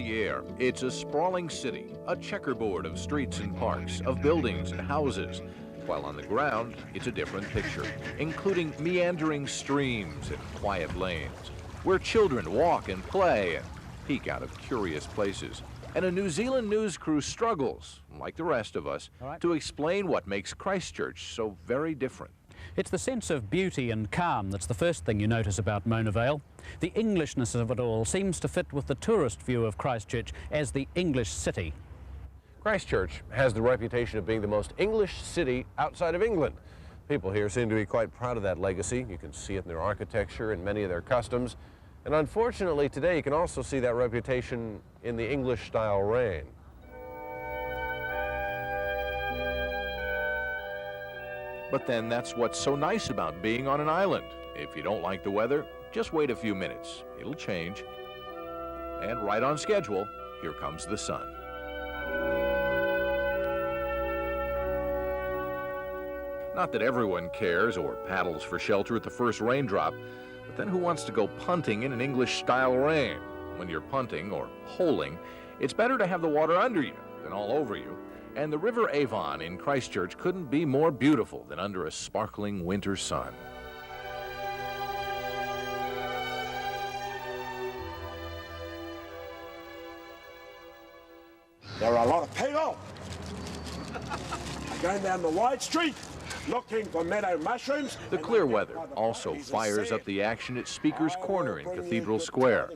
the air, it's a sprawling city, a checkerboard of streets and parks, of buildings and houses. While on the ground, it's a different picture, including meandering streams and quiet lanes, where children walk and play and peek out of curious places. And a New Zealand news crew struggles, like the rest of us, to explain what makes Christchurch so very different. It's the sense of beauty and calm that's the first thing you notice about Mona Vale. The Englishness of it all seems to fit with the tourist view of Christchurch as the English city. Christchurch has the reputation of being the most English city outside of England. People here seem to be quite proud of that legacy. You can see it in their architecture and many of their customs. And unfortunately today you can also see that reputation in the English-style rain. But then that's what's so nice about being on an island. If you don't like the weather, just wait a few minutes. It'll change. And right on schedule, here comes the sun. Not that everyone cares or paddles for shelter at the first raindrop, but then who wants to go punting in an English-style rain? When you're punting or poling, it's better to have the water under you than all over you. And the River Avon in Christchurch couldn't be more beautiful than under a sparkling winter sun. There are a lot of people going down the wide street looking for meadow mushrooms. The clear weather also fires up the action at Speaker's Corner in Cathedral Square.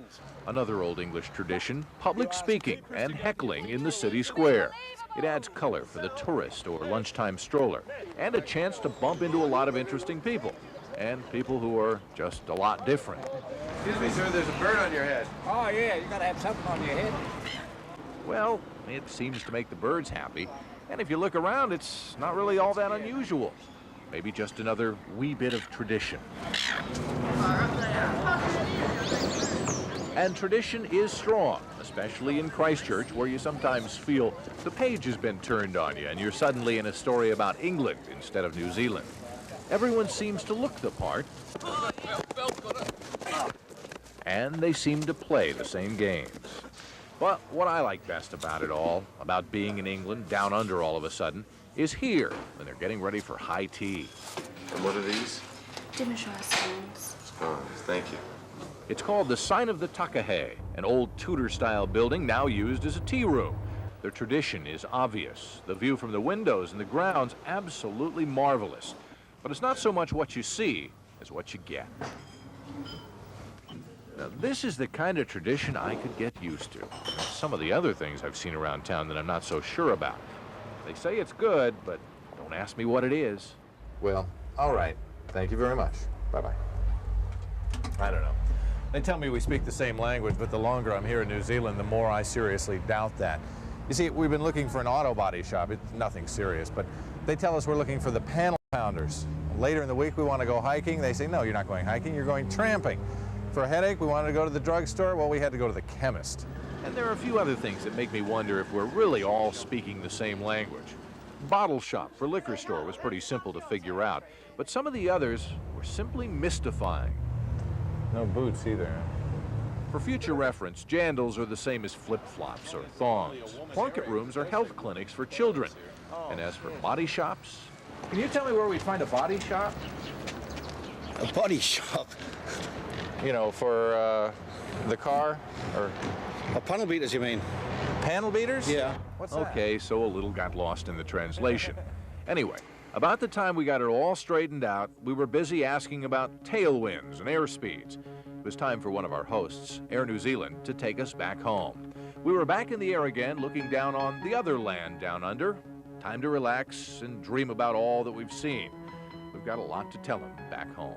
Another old English tradition, public speaking and heckling in the city square. It adds color for the tourist or lunchtime stroller, and a chance to bump into a lot of interesting people, and people who are just a lot different. Excuse me, sir, there's a bird on your head. Oh, yeah, you gotta have something on your head. Well, it seems to make the birds happy, and if you look around, it's not really all that unusual. Maybe just another wee bit of tradition. And tradition is strong, especially in Christchurch, where you sometimes feel the page has been turned on you and you're suddenly in a story about England instead of New Zealand. Everyone seems to look the part, and they seem to play the same games. But what I like best about it all, about being in England, down under all of a sudden, is here, when they're getting ready for high tea. And what are these? Dimishire scones. Scones, thank you. It's called the Sign of the Takehe, an old Tudor-style building now used as a tea room. Their tradition is obvious. The view from the windows and the grounds absolutely marvelous. But it's not so much what you see as what you get. Now, this is the kind of tradition I could get used to. There's some of the other things I've seen around town that I'm not so sure about. They say it's good, but don't ask me what it is. Well, all right. Thank you very much. Bye-bye. I don't know. They tell me we speak the same language, but the longer I'm here in New Zealand, the more I seriously doubt that. You see, we've been looking for an auto body shop. It's nothing serious, but they tell us we're looking for the panel pounders. Later in the week, we want to go hiking. They say, no, you're not going hiking, you're going tramping. For a headache, we wanted to go to the drugstore. Well, we had to go to the chemist. And there are a few other things that make me wonder if we're really all speaking the same language. Bottle shop for liquor store was pretty simple to figure out, but some of the others were simply mystifying. No boots either. For future reference, Jandals are the same as flip-flops or thongs. Plunket rooms are health clinics for children. And as for body shops, Can you tell me where we'd find a body shop? A body shop? You know, for the car, or Panel beaters, you mean? panel beaters? Yeah. What's that? okay, so a little got lost in the translation. Anyway, about the time we got it all straightened out, we were busy asking about tailwinds and airspeeds. It was time for one of our hosts, Air New Zealand, to take us back home. We were back in the air again, looking down on the other land down under. Time to relax and dream about all that we've seen. We've got a lot to tell them back home.